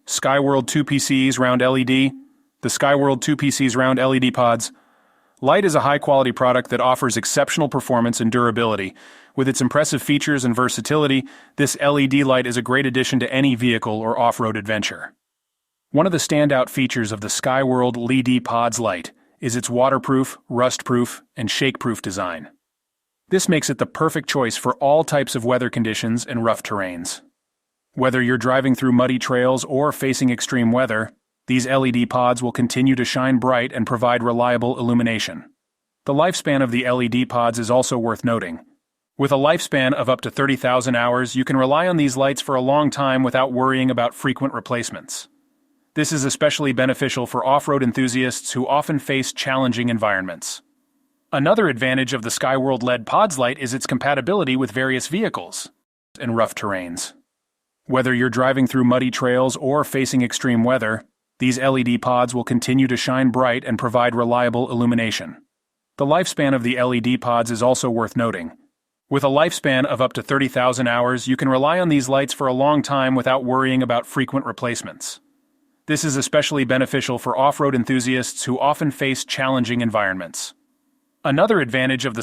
SKYWORLD 2pcs round LED. The SKYWORLD 2pcs round LED pods. Light is a high-quality product that offers exceptional performance and durability. With its impressive features and versatility, this LED light is a great addition to any vehicle or off-road adventure. One of the standout features of the SKYWORLD LED Pods light is its waterproof, rust-proof, and shake-proof design. This makes it the perfect choice for all types of weather conditions and rough terrains. Whether you're driving through muddy trails or facing extreme weather, these LED pods will continue to shine bright and provide reliable illumination. The lifespan of the LED pods is also worth noting. With a lifespan of up to 30,000 hours, you can rely on these lights for a long time without worrying about frequent replacements. This is especially beneficial for off-road enthusiasts who often face challenging environments. Another advantage of the SKYWORLD LED Pods light is its compatibility with various vehicles and rough terrains. Whether you're driving through muddy trails or facing extreme weather, these LED pods will continue to shine bright and provide reliable illumination. The lifespan of the LED pods is also worth noting. With a lifespan of up to 30,000 hours, you can rely on these lights for a long time without worrying about frequent replacements. This is especially beneficial for off-road enthusiasts who often face challenging environments. Another advantage of the